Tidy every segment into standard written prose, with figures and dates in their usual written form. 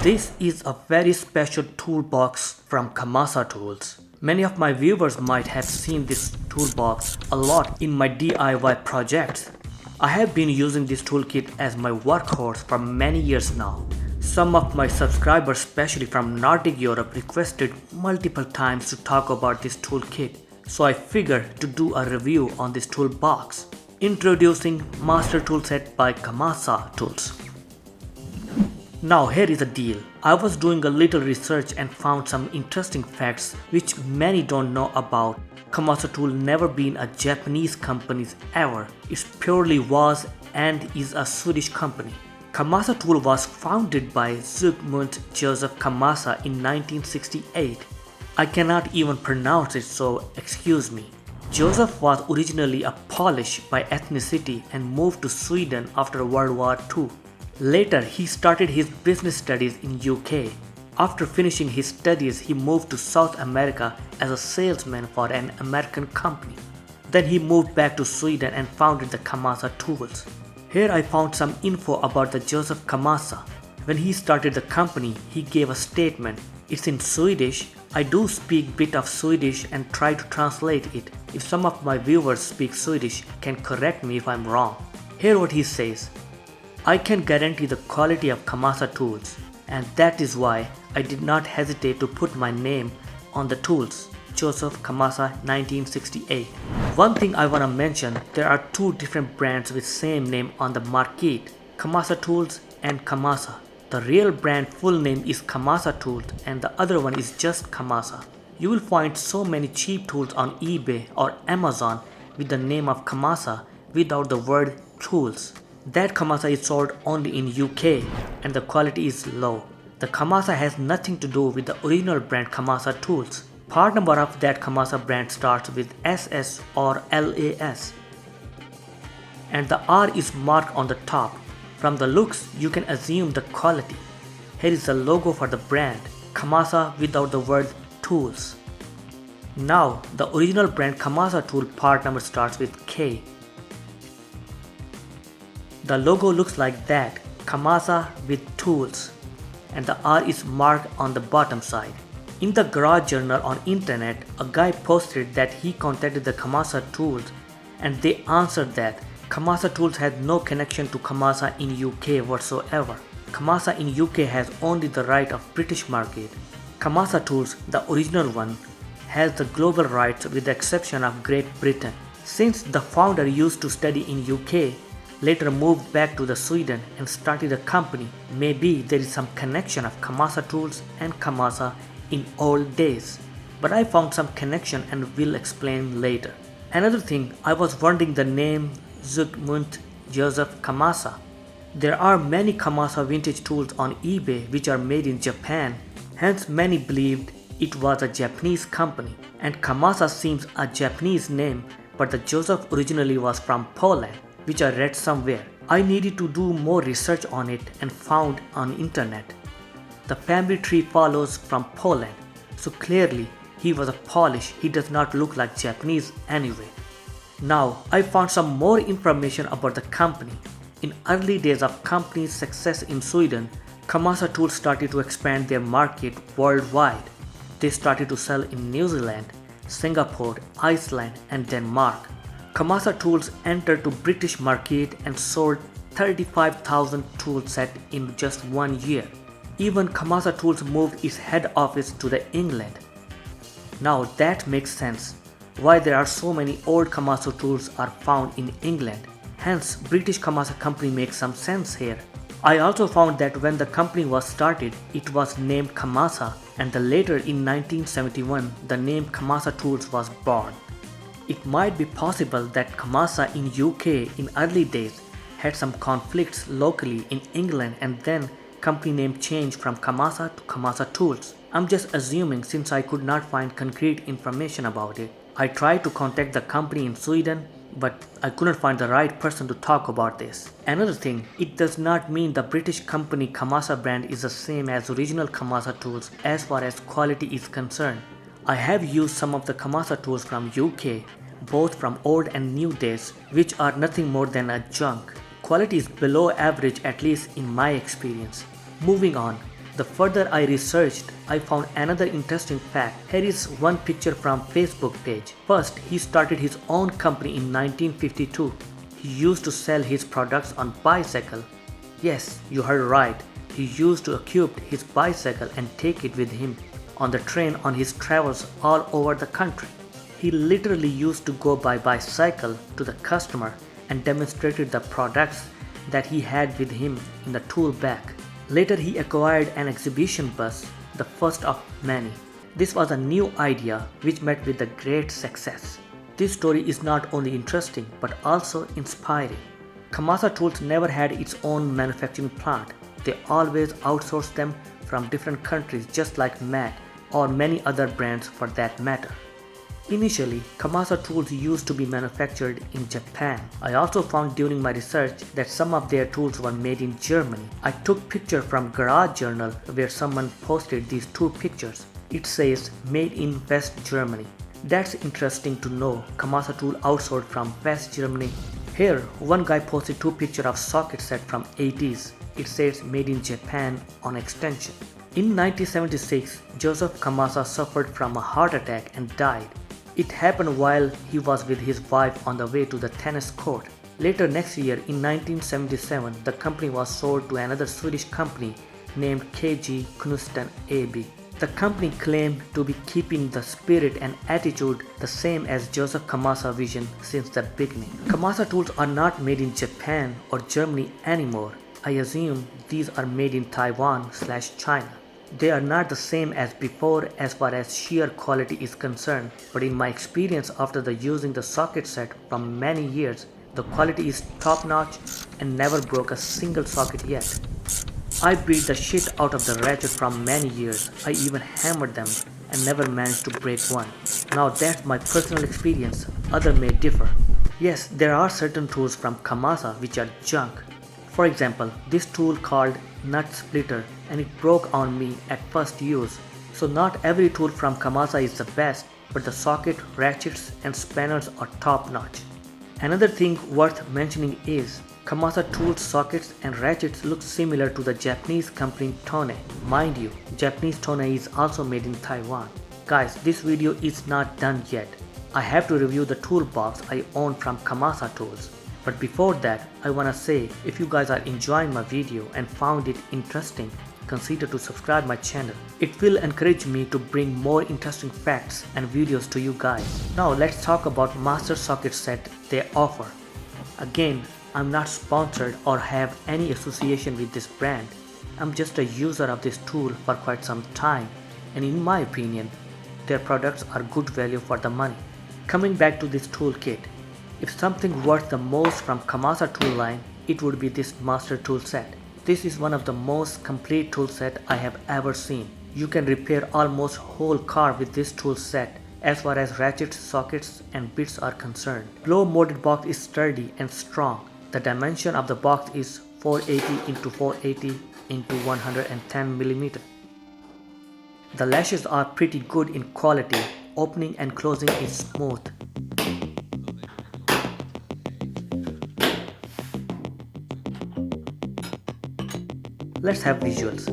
This is a very special toolbox from Kamasa Tools. Many of my viewers might have seen this toolbox a lot in my DIY projects. I have been using this toolkit as my workhorse for many years now. Some of my subscribers, especially from Nordic Europe, requested multiple times to talk about this toolkit, so I figured to do a review on this toolbox. Introducing Master Toolset by Kamasa Tools. Now here is the deal. I was doing a little research and found some interesting facts which many don't know about. Kamasa Tool never been a Japanese company ever. It purely was and is a Swedish company. Kamasa Tool was founded by Zygmunt Joseph Kamasa in 1968. I cannot even pronounce it, so excuse me. Joseph was originally a Polish by ethnicity and moved to Sweden after World War II. Later, he started his business studies in UK. After finishing his studies, he moved to South America as a salesman for an American company. Then he moved back to Sweden and founded the Kamasa Tools. Here I found some info about the Joseph Kamasa. When he started the company, he gave a statement. It's in Swedish. I do speak bit of Swedish and try to translate it. If some of my viewers speak Swedish, can correct me if I'm wrong. Here what he says. I can guarantee the quality of Kamasa tools, and that is why I did not hesitate to put my name on the tools. Joseph Kamasa 1968. One thing I wanna mention, there are two different brands with same name on the market, Kamasa Tools and Kamasa. The real brand full name is Kamasa Tools and the other one is just Kamasa. You will find so many cheap tools on eBay or Amazon with the name of Kamasa without the word tools. That Kamasa is sold only in UK and the quality is low. The Kamasa has nothing to do with the original brand Kamasa Tools. Part number of that Kamasa brand starts with SS or LAS. And the R is marked on the top. From the looks, you can assume the quality. Here is the logo for the brand, Kamasa without the word tools. Now, the original brand Kamasa tool part number starts with K. The logo looks like that, Kamasa with tools, and the R is marked on the bottom side. In the garage journal on internet, a guy posted that he contacted the Kamasa tools and they answered that Kamasa tools had no connection to Kamasa in UK whatsoever. Kamasa in UK has only the right of British market. Kamasa tools, the original one, has the global rights with the exception of Great Britain. Since the founder used to study in UK, later moved back to the Sweden and started a company, maybe there is some connection of Kamasa Tools and Kamasa in old days. But I found some connection and will explain later. Another thing, I was wondering the name Zygmunt Joseph Kamasa. There are many Kamasa vintage tools on eBay which are made in Japan, hence many believed it was a Japanese company. And Kamasa seems a Japanese name, but the Joseph originally was from Poland, which I read somewhere. I needed to do more research on it and found on internet. The family tree follows from Poland, so clearly he was a Polish, he does not look like Japanese anyway. Now I found some more information about the company. In early days of company's success in Sweden, Kamasa Tools started to expand their market worldwide. They started to sell in New Zealand, Singapore, Iceland and Denmark. Kamasa Tools entered to British market and sold 35,000 tool set in just 1 year. Even Kamasa Tools moved its head office to the England. Now that makes sense why there are so many old Kamasa tools are found in England. Hence British Kamasa company makes some sense here. I also found that when the company was started, it was named Kamasa and the later in 1971 the name Kamasa Tools was born. It might be possible that Kamasa in UK in early days had some conflicts locally in England and then company name changed from Kamasa to Kamasa Tools. I'm just assuming since I could not find concrete information about it. I tried to contact the company in Sweden, but I couldn't find the right person to talk about this. Another thing, it does not mean the British company Kamasa brand is the same as original Kamasa tools as far as quality is concerned. I have used some of the Kamasa tools from UK, both from old and new days, which are nothing more than a junk. Quality is below average, at least in my experience. Moving on, The further I researched, I found another interesting fact. Here is one picture from Facebook page. First, he started his own company in 1952. He used to sell his products on bicycle. Yes, you heard right. He used to equip his bicycle and take it with him on the train on his travels all over the country. He literally used to go by bicycle to the customer and demonstrated the products that he had with him in the tool bag. Later he acquired an exhibition bus, the first of many. This was a new idea which met with a great success. This story is not only interesting but also inspiring. Kamasa Tools never had its own manufacturing plant. They always outsourced them from different countries just like Mac or many other brands for that matter. Initially, Kamasa tools used to be manufactured in Japan. I also found during my research that some of their tools were made in Germany. I took picture from Garage Journal where someone posted these two pictures. It says made in West Germany. That's interesting to know. Kamasa tool outsourced from West Germany. Here, one guy posted two pictures of socket set from 80s. It says made in Japan on extension. In 1976, Joseph Kamasa suffered from a heart attack and died. It happened while he was with his wife on the way to the tennis court. Later next year in 1977, the company was sold to another Swedish company named KG Knutsen AB. The company claimed to be keeping the spirit and attitude the same as Joseph Kamasa vision since the beginning. Kamasa tools are not made in Japan or Germany anymore. I assume these are made in Taiwan/China. They are not the same as before as far as sheer quality is concerned, but in my experience after using the socket set from many years, the quality is top notch and never broke a single socket yet. I beat the shit out of the ratchet from many years. I even hammered them and never managed to break one. Now that's my personal experience, others may differ. Yes, there are certain tools from Kamasa which are junk. For example, this tool called nut splitter, and it broke on me at first use. So not every tool from Kamasa is the best, but the socket, ratchets and spanners are top notch. Another thing worth mentioning is Kamasa tools, sockets and ratchets look similar to the Japanese company Tone. Mind you, Japanese Tone is also made in Taiwan. Guys, this video is not done yet. I have to review the toolbox I own from Kamasa Tools. But before that, I wanna say if you guys are enjoying my video and found it interesting, consider to subscribe my channel. It will encourage me to bring more interesting facts and videos to you guys. Now let's talk about master socket set they offer. Again, I'm not sponsored or have any association with this brand. I'm just a user of this tool for quite some time, and in my opinion, their products are good value for the money. Coming back to this toolkit, if something worth the most from Kamasa tool line, it would be this master tool set. This is one of the most complete tool set I have ever seen. You can repair almost whole car with this tool set as far as ratchets, sockets and bits are concerned. Blow molded box is sturdy and strong. The dimension of the box is 480 into 480 into 110 mm. The lashes are pretty good in quality. Opening and closing is smooth. Let's have visuals.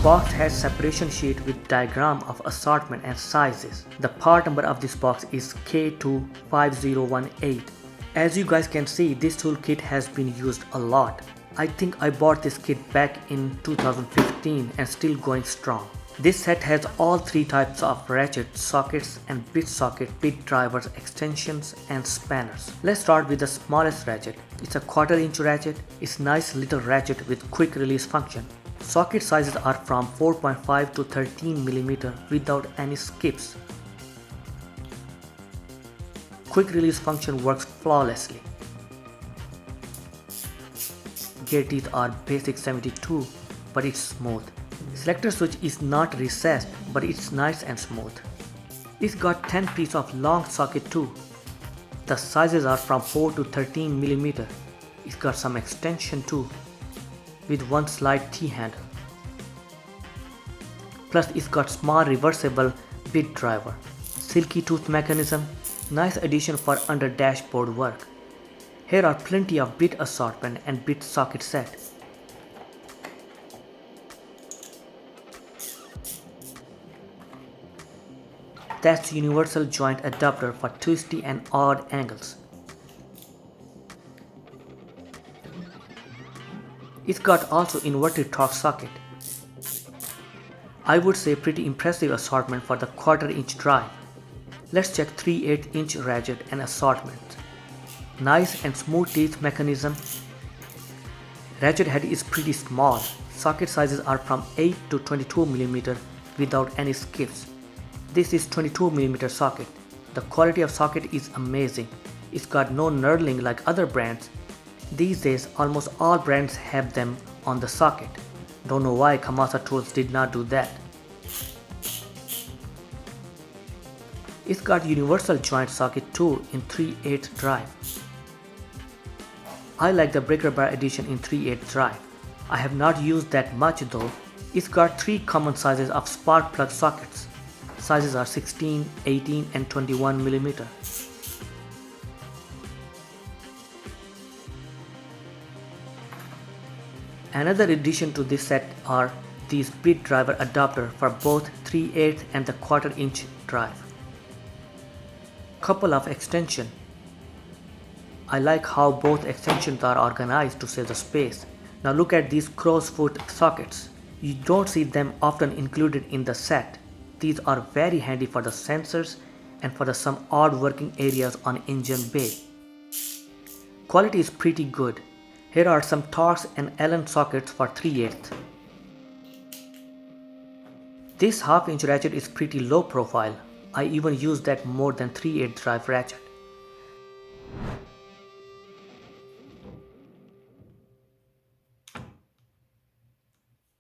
Box has separation sheet with diagram of assortment and sizes. The part number of this box is K25018. As you guys can see, this toolkit has been used a lot. I think I bought this kit back in 2015 and still going strong. This set has all three types of ratchet, sockets and bit socket, bit drivers, extensions and spanners. Let's start with the smallest ratchet. It's a 1/4 inch ratchet. It's nice little ratchet with quick release function. Socket sizes are from 4.5 to 13 mm without any skips. Quick release function works flawlessly. Gear teeth are basic 72, but it's smooth. Selector switch is not recessed, but it's nice and smooth. It's got 10 pieces of long socket too. The sizes are from 4 to 13 mm. It's got some extension too, with one slide T-handle. Plus it's got small reversible bit driver, silky tooth mechanism, nice addition for under dashboard work. Here are plenty of bit assortment and bit socket set. That's universal joint adapter for twisty and odd angles. It's got also inverted torque socket. I would say pretty impressive assortment for the 1/4 inch drive. Let's check 3/8 inch ratchet and assortment. Nice and smooth teeth mechanism. Ratchet head is pretty small. Socket sizes are from 8 to 22 mm without any skips. This is 22 mm socket. The quality of socket is amazing. It's got no knurling like other brands. These days almost all brands have them on the socket. Don't know why Kamasa tools did not do that. It's got universal joint socket too in 3/8 drive. I like the breaker bar addition in 3/8 drive. I have not used that much though. It's got 3 common sizes of spark plug sockets. Sizes are 16, 18 and 21 mm. Another addition to this set are these bit driver adapter for both 3/8 and the 1/4 inch drive. Couple of extension. I like how both extensions are organized to save the space. Now look at these crow's foot sockets. You don't see them often included in the set. These are very handy for the sensors and for some odd working areas on engine bay. Quality is pretty good. Here are some Torx and Allen sockets for 3/8. This 1/2 inch ratchet is pretty low profile. I even use that more than 3/8 drive ratchet.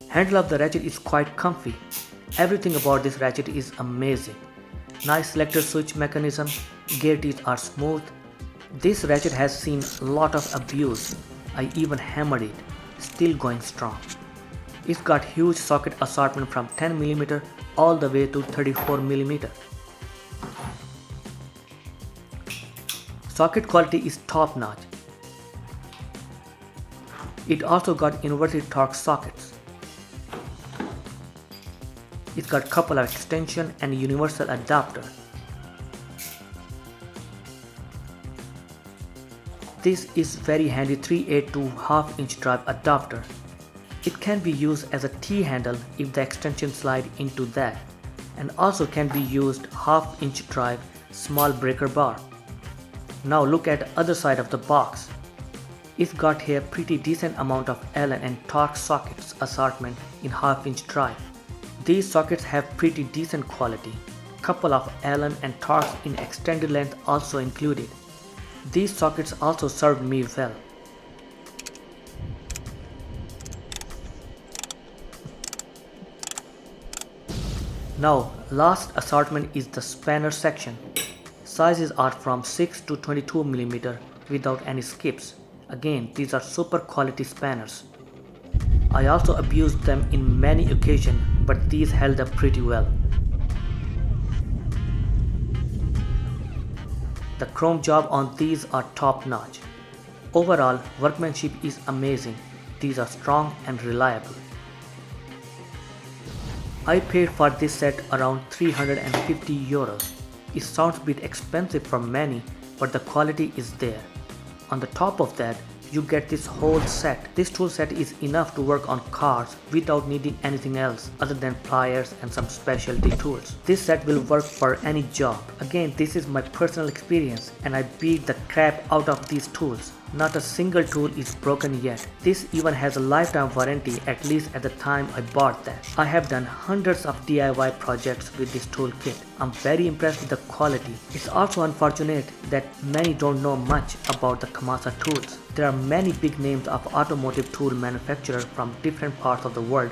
Handle of the ratchet is quite comfy. Everything about this ratchet is amazing. Nice selector switch mechanism, gear teeth are smooth. This ratchet has seen a lot of abuse. I even hammered it, still going strong. It's got huge socket assortment from 10 mm all the way to 34 mm. Socket quality is top notch. It also got inverted torque sockets. It's got couple of extension and universal adapter. This is very handy 3/8 to 1/2 inch drive adapter. It can be used as a T-handle if the extension slide into that, and also can be used 1/2 inch drive small breaker bar. Now look at the other side of the box. It's got here pretty decent amount of Allen and Torx sockets assortment in 1/2 inch drive. These sockets have pretty decent quality. Couple of Allen and Torx in extended length also included. These sockets also served me well. Now last assortment is the spanner section. Sizes are from 6 to 22 mm without any skips. Again, these are super quality spanners. I also abused them in many occasions, but these held up pretty well. The chrome job on these are top notch. Overall, workmanship is amazing. These are strong and reliable. I paid for this set around 350 euros. It sounds a bit expensive for many, but the quality is there. On the top of that, you get this whole set. This tool set is enough to work on cars without needing anything else other than pliers and some specialty tools. This set will work for any job. Again, this is my personal experience and I beat the crap out of these tools. Not a single tool is broken yet. This even has a lifetime warranty, at least at the time I bought that. I have done hundreds of DIY projects with this toolkit. I'm very impressed with the quality. It's also unfortunate that many don't know much about the Kamasa tools. There are many big names of automotive tool manufacturers from different parts of the world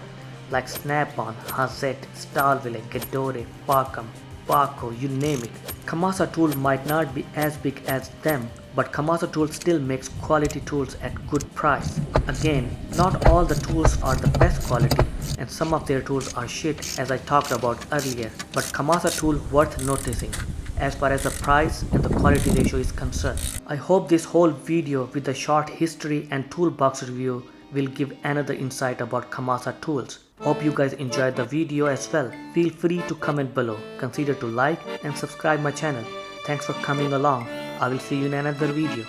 like Snap-on, Hazet, Stahlwille, Gedore, Farcom, Paco, you name it. Kamasa tool might not be as big as them, but Kamasa tool still makes quality tools at good price. Again, not all the tools are the best quality, and some of their tools are shit as I talked about earlier, but Kamasa tool worth noticing as far as the price and the quality ratio is concerned. I hope this whole video with the short history and toolbox review will give another insight about Kamasa tools. Hope you guys enjoyed the video as well. Feel free to comment below. Consider to like and subscribe my channel. Thanks for coming along. I will see you in another video.